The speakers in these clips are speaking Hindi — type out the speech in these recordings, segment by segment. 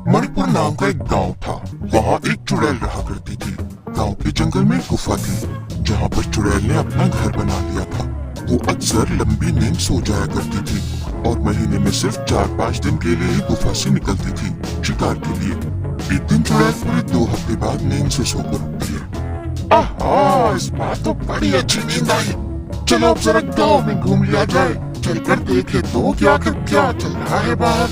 मणिपुर नाम का एक गांव था। वहाँ एक चुड़ैल रहा करती थी। गांव के जंगल में एक गुफा थी जहाँ पर चुड़ैल ने अपना घर बना लिया था। वो अक्सर लंबी नींद सो जाया करती थी और महीने में सिर्फ 4-5 दिन के लिए ही गुफा से निकलती थी शिकार के लिए। एक दिन चुड़ैल पूरे 2 हफ्ते बाद नींद से सोकर उठती है। आहा, इस बार तो बड़ी अच्छी नींद आई। चलो अब जरा गाँव में घूम लिया जाए। चलकर देखे तो कि आखिर क्या चल रहा है बाहर।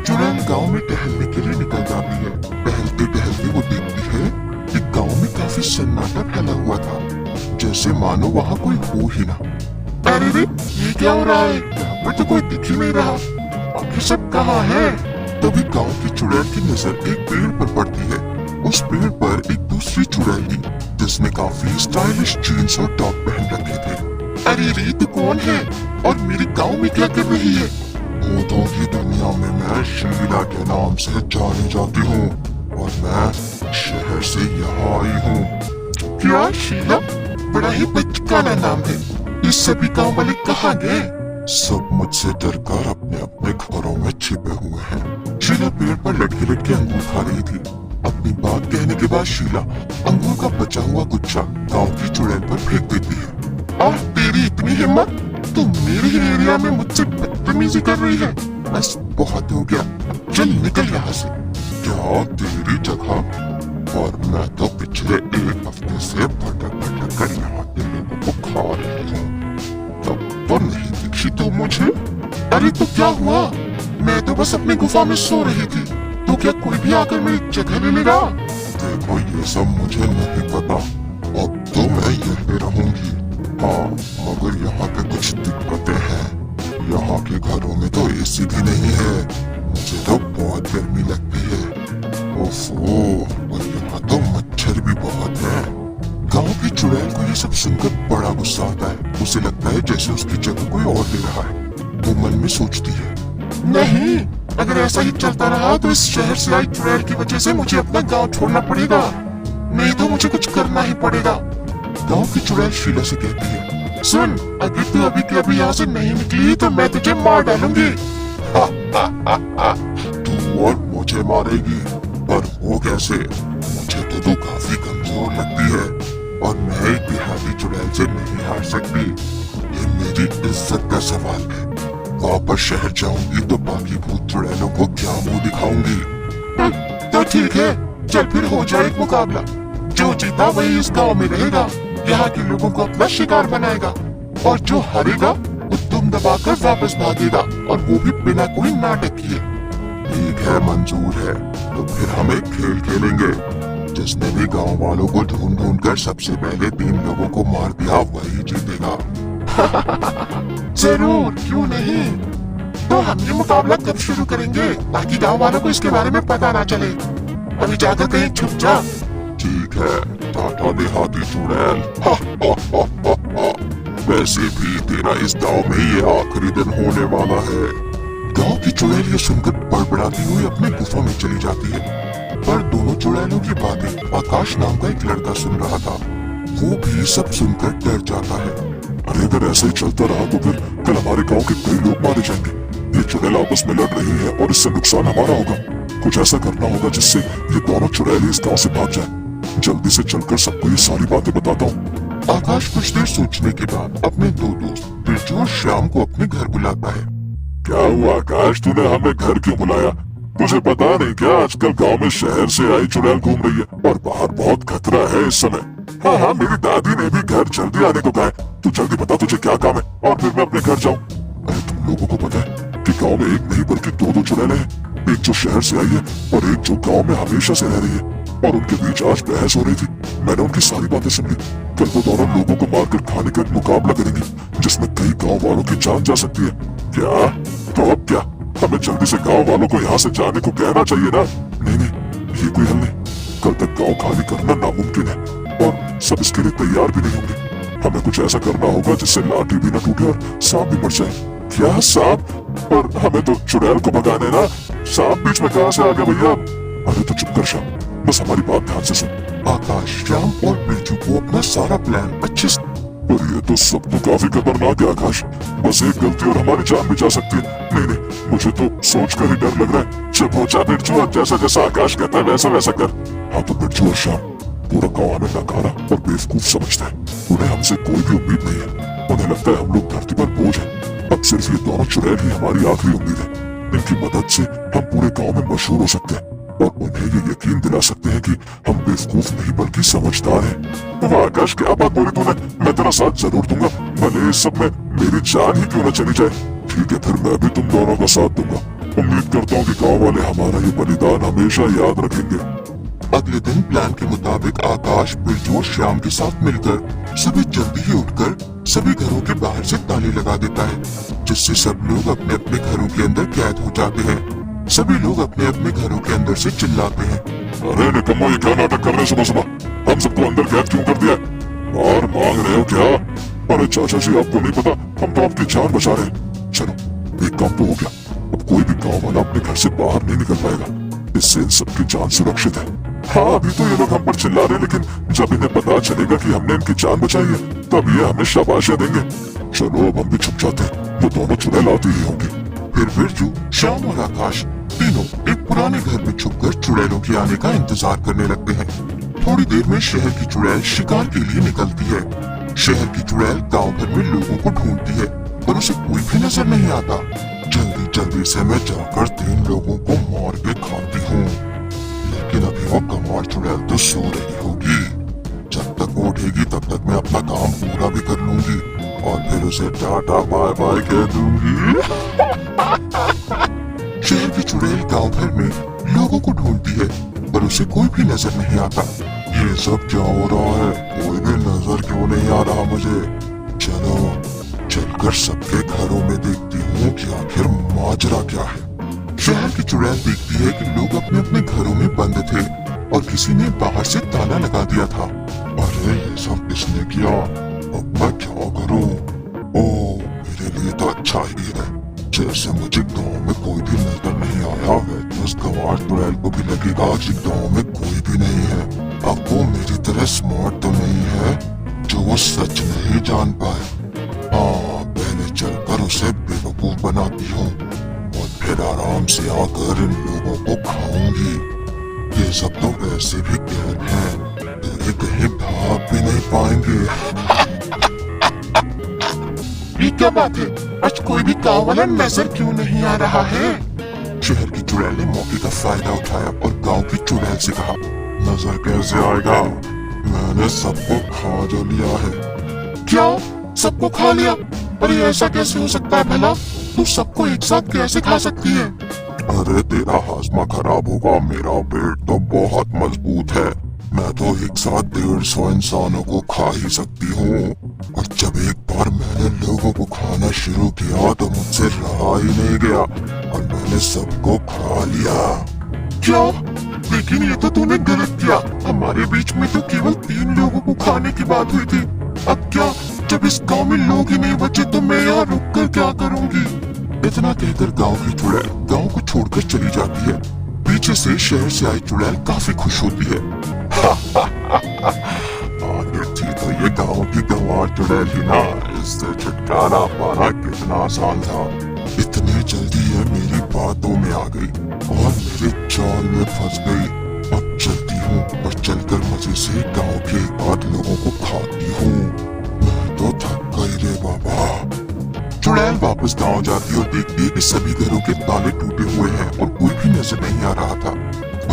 चुड़ैल गांव में टहलने के लिए निकल जाती है। टहलते टहलते वो देखती है कि गांव में काफी सन्नाटा फैला हुआ था, जैसे मानो वहाँ कोई हो ही ना। अरे रे, ये क्या हो रहा है? यहाँ पर तो कोई दिख ही नहीं रहा। आखिर सब कहाँ है? तभी गांव की चुड़ैल की नजर एक पेड़ पर पड़ती है। उस पेड़ पर एक दूसरी चुड़ैल थी जिसने काफी स्टाइलिश जीन्स और टॉप पहन रखे थे। अरे रे, तू कौन है और मेरे गाँव में क्या कर रही है? भूतों की दुनिया में मैं शीला के नाम से जानी जाती हूँ और मैं शहर से यहाँ आई हूँ। क्या शीला? बड़ा ही बचकाना नाम है। ये सभी गाँव वाले कहाँ गए? सब मुझसे डरकर अपने अपने घरों में छिपे हुए हैं। शीला पेड़ पर लटके लटके अंगूर खा रही थी। अपनी बात कहने के बाद शीला अंगूर का बचा हुआ गुच्छा गाँव की चुड़ैल पर फेंक देती है। आह, तेरी इतनी हिम्मत! तू मेरे ही एरिया में मुझसे बदतमीजी कर रही है। बस बहुत हो गया, चल निकल यहाँ से। क्या तेरी जगह? और मैं तो पिछले 1 हफ्ते से भटक भटक कर यहाँ के लोगों को खा रही हूँ। तब तो नहीं दिखी तू मुझे? अरे तो क्या हुआ? मैं तो बस अपनी गुफा में सो रही थी। तो क्या कोई भी आकर मेरी जगह ले लेगा? देखो, ये सब मुझे नहीं पता। अब तो मैं यहीं रहूंगी। हाँ, मगर यहाँ पे कुछ दिक्कतें हैं। यहाँ के घरों में तो एसी भी नहीं है। मुझे तो बहुत गर्मी लगती है। ओफो, और यहाँ तो मच्छर भी बहुत है। गांव की चुड़ैल को ये सब सुनकर बड़ा गुस्सा आता है। उसे लगता है जैसे उसकी जगह कोई और ले रहा है। वो मन में सोचती है, नहीं, अगर ऐसा ही चलता रहा तो इस शहर से आई चुड़ैल की वजह से मुझे अपना गाँव छोड़ना पड़ेगा। नहीं तो मुझे कुछ करना ही पड़ेगा। गांव की चुड़ैल शीला से कहती है, सुन, अगर तू अभी के अभी यहाँ से नहीं निकली तो मैं तुझे मार डालूंगी। तू और मुझे मारेगी? पर वो कैसे? मुझे तो तू काफी कमजोर लगती है और मैं एक देहाती चुड़ैल से नहीं हार सकती। ये मेरी इज्जत का सवाल है। वापस शहर जाऊंगी तो बाकी भूत चुड़ैलों को क्या मुंह दिखाऊंगी। तो ठीक है, चल फिर हो जाए एक मुकाबला। जो जीता वही इस गाँव में रहेगा, यहाँ के लोगों को अपना शिकार बनाएगा और जो हारेगा वो दुम दबाकर वापस भागेगा, और वो भी बिना कोई नाटक किए। ठीक है, मंजूर है। तो फिर हम एक खेल खेलेंगे। जिसने भी गांव वालों को ढूंढ ढूंढ कर सबसे पहले 3 लोगों को मार दिया वही जीतेगा। जरूर, क्यों नहीं। तो हम ये मुकाबला कब शुरू करेंगे ताकि गाँव वालों को इसके बारे में पता ना चले? अभी जाकर कहीं छुप जा। ठीक है, टाटा देहाती चुड़ैल। वैसे भी तेरा इस गांव में ये आखिरी दिन होने वाला है। गांव की चुड़ैल ये सुनकर बड़बड़ाती हुई अपनी गुफा में चली जाती है। पर दोनों चुड़ैलों की बातें आकाश नाम का एक लड़का सुन रहा था। वो भी सब सुनकर डर जाता है। अरे अगर ऐसे ही चलता रहा तो फिर कल हमारे गाँव के कई लोग मारे जाएंगे। ये चुड़ैल आपस में लड़ रही है और इससे नुकसान हमारा होगा। कुछ ऐसा करना होगा जिससे ये दोनों चुड़ैल इस गाँव से भाग जाए। जल्दी से चलकर सबको ये सारी बातें बताता हूँ। आकाश कुछ देर सोचने के बाद अपने 2 दोस्त बिरजू और श्याम को अपने घर बुलाता है। क्या हुआ आकाश, तूने हमें घर क्यों बुलाया? तुझे पता नहीं क्या आजकल गांव में शहर से आई चुड़ैल घूम रही है और बाहर बहुत खतरा है इस समय। हाँ हाँ, मेरी दादी ने भी घर जल्दी आने को कहा है। तू जल्दी बता तुझे क्या काम है और फिर मैं अपने घर जाऊँ। अरे तुम लोगों को पता है कि गाँव में एक नहीं बल्कि 2 चुड़ैलें हैं। एक जो शहर से आई है और एक जो गाँव में हमेशा से रह रही है। और उनके बीच आज बहस हो रही थी। मैंने उनकी सारी बातें सुन ली। कल वो दोनों लोगों को मारकर खाने का एक मुकाबला करेंगी जिसमें कई गांव वालों की जान जा सकती है। क्या? तो अब क्या? हमें जल्दी से गांव वालों को यहाँ से जाने को कहना चाहिए ना? नहीं नहीं, ये कोई हल नहीं। कल तक गांव खाली करना नामुमकिन है और सब इसके लिए तैयार भी नहीं होंगे। हमें कुछ ऐसा करना होगा जिससे लाठी भी न टूटे और सांप भी मर जाए। क्या सांप? और हमें तो चुड़ैल को भगाना है ना। सांप बीच में कहाँ से आ गया भैया? अरे तो चुप कर श्याम, बस हमारी बात ध्यान से सुन। आकाश, श्याम और बिरजू को अपना सारा प्लान अच्छे से। और ये तो सब तो काफी खतरनाक है आकाश। बस एक गलती और हमारी जान भी जा सकती है। नहीं नहीं, मुझे तो सोच कर ही डर लग रहा है। चुप हो जा बिरजू, जैसा जैसा आकाश कहता है वैसा वैसा कर। हाँ तो बिरजू और श्याम, पूरा गाँव हमें नाकारा और बेवकूफ समझता है। उन्हें हमसे कोई भी उम्मीद नहीं है। उन्हें लगता है हम लोग धरती पर बोझ हैं। अब सिर्फ ये दोनों चुड़ैल ही हमारी आखिरी उम्मीद है। इनकी मदद से हम पूरे गाँव में मशहूर हो सकते हैं और उन्हें ये यकीन दिला सकते हैं कि हम बेवकूफ नहीं बल्कि समझदार हैं। वाह आकाश, क्या बात बोली तूने। मैं तेरा साथ जरूर दूंगा, भले इस सब में मेरी जान ही क्यों न चली जाए। ठीक है, फिर मैं भी तुम दोनों का साथ दूंगा। उम्मीद करता हूँ कि गाँव वाले हमारा ये बलिदान हमेशा याद रखेंगे। अगले दिन प्लान के मुताबिक आकाश, बिरजू और श्याम के साथ मिलकर सुबह जल्दी ही उठकर सभी घरों के बाहर से ताले लगा देता है, जिससे सब लोग अपने अपने घरों के अंदर कैद हो जाते हैं। सभी लोग अपने अपने घरों के अंदर से चिल्लाते हैं, अरे निकम्मा, ये क्या नाटक कर रहे हैं सुबह सुबह। हम सबको अंदर कैद क्यों कर दिया? और मांग रहे हो क्या? अरे चाचा जी, आपको नहीं पता, हम तो आपकी जान बचा रहे हैं। चलो, एक काम तो हो गया। अब कोई भी गाँव वाला अपने घर से बाहर नहीं निकल पाएगा। इससे इन सबकी जान सुरक्षित है। हाँ, अभी तो ये लोग हम पर चिल्ला रहे, लेकिन जब इन्हें पता चलेगा कि हमने इनकी जान बचाई है, तब ये हमें शाबाशियां देंगे। चलो अब हम भी छुप जाते हैं, वो दोनों चुड़ैल आती ही होंगी। फिर बिरजू, श्याम और आकाश तीनों एक पुराने घर में छुपकर चुड़ैलों के आने का इंतजार करने लगते हैं। थोड़ी देर में शहर की चुड़ैल शिकार के लिए निकलती है। शहर की चुड़ैल गांव भर में लोगों को ढूंढती है, पर उसे कोई भी नजर नहीं आता। जल्दी जल्दी से मैं जाकर 3 लोगों को मार के खाती हूँ, लेकिन अभी वो कमार चुड़ैल तो सो रही होगी। जब तक वो उठेगी तब तक मैं अपना काम पूरा भी कर लूंगी और फिर उसे टाटा बाय बाय कह दूंगी। शहर की चुड़ैल गांव भर में लोगों को ढूंढती है, पर उसे कोई भी नजर नहीं आता। ये सब क्या हो रहा है? कोई भी नजर क्यों नहीं आ रहा मुझे? चलो चलकर सबके घरों में देखती हूँ कि आखिर माजरा क्या है। शहर की चुड़ैल देखती है कि लोग अपने अपने घरों में बंद थे और किसी ने बाहर से ताला लगा दिया था। अरे ये सब किसने किया? अब मैं क्या करूँ? ओह, मेरे लिए तो अच्छा ही है। जैसे मुझे गाँव में कोई भी नजर नहीं आया, वैसे उस गंवार चुड़ैल को भी लगेगा कि गाँव में कोई भी नहीं है। अब वो मेरी तरह स्मार्ट तो नहीं है जो वो सच नहीं जान पाए। हाँ, पहले चलकर उसे बेवकूफ बनाती हूँ और फिर आराम से आकर इन लोगों को खाऊंगी। ये सब तो वैसे भी कैद हैं, तेरे कहीं भाग भी नहीं पाएंगे। ये क्या बात है? आज कोई भी गाँव वाला नजर क्यों नहीं आ रहा है? शहर की चुड़ैल ने मौके का फायदा उठाया और गांव की चुड़ैल से कहा, नजर कैसे आएगा? मैंने सबको खा जो लिया है। क्या? सबको खा लिया? अरे ऐसा कैसे हो सकता है भला? तू सबको एक साथ कैसे खा सकती है? अरे तेरा हाजमा खराब होगा, मेरा पेट तो बहुत मजबूत है। मैं तो एक साथ 150 इंसानों को खा ही सकती हूँ। और जब एक बार मैंने लोगों को खाना शुरू किया तो मुझसे रहा ही नहीं गया और मैंने सबको खा लिया। क्या? लेकिन ये तो तूने गलत किया। हमारे बीच में तो केवल 3 लोगों को खाने की बात हुई थी। अब क्या? जब इस गांव में लोग ही नहीं बचे तो मैं यहाँ रुक कर क्या करूँगी? इतना कहकर गांव की चुड़ैल गांव को छोड़कर चली जाती है। पीछे से शहर से आई चुड़ैल काफी खुश होती है। आगे थी तो ये गांव की गंवार चुड़ैल ही ना, इससे छुटकारा पाना कितना आसान था। इतनी जल्दी ये मेरी बातों में आ गई और मेरे जाल में फंस गई। अब चलती हूँ और चलकर मजे से गांव के 8 लोगों को खाती हूँ। मैं तो थक गई रे बाबा। चुड़ैल वापस गांव जाती और देखती है कि सभी घरों के ताले टूटे हुए हैं और कोई भी नजर नहीं आ रहा था।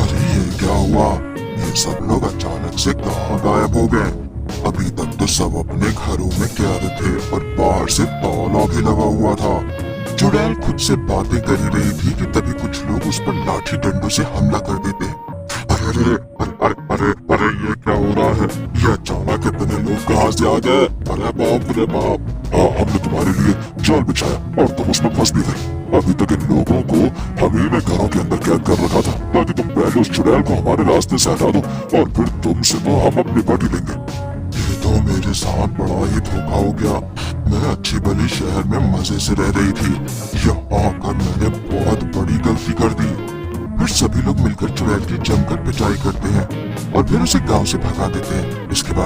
अरे ये क्या हुआ? ये सब लोग अचानक से कहाँ गायब हो गए? अभी तक तो सब अपने घरों में कैद थे और बाहर से ताला भी लगा हुआ था। चुड़ैल खुद से बातें कर ही रही थी कि तभी कुछ लोग उस पर लाठी डंडों से हमला कर देते। अरे अरे अरे अरे अरे ये क्या हो रहा है? ये अचानक इतने लोग कहाँ से आ गए? अरे बाप रे बाप! हाँ, हमने तुम्हारे लिए जाल बिछाया और तुम उसमें फंस भी गए। अभी तक इन लोगों को हम ही ने घरों के अंदर कैद कर रखा था ताकि तुम पहले उस चुड़ैल को हमारे रास्ते से हटा दो और फिर तुमसे तो हम अपनी पार्टी लेंगे। ये तो मेरे साथ बड़ा ही धोखा हो गया। मैं अच्छी भली शहर में मजे से रह रही थी, यहाँ आकर मैंने बहुत बड़ी गलती कर दी। फिर सभी लोग मिलकर चुड़ैल की जमकर पिटाई करते हैं और फिर उसे गांव से भगा देते हैं। इसके बाद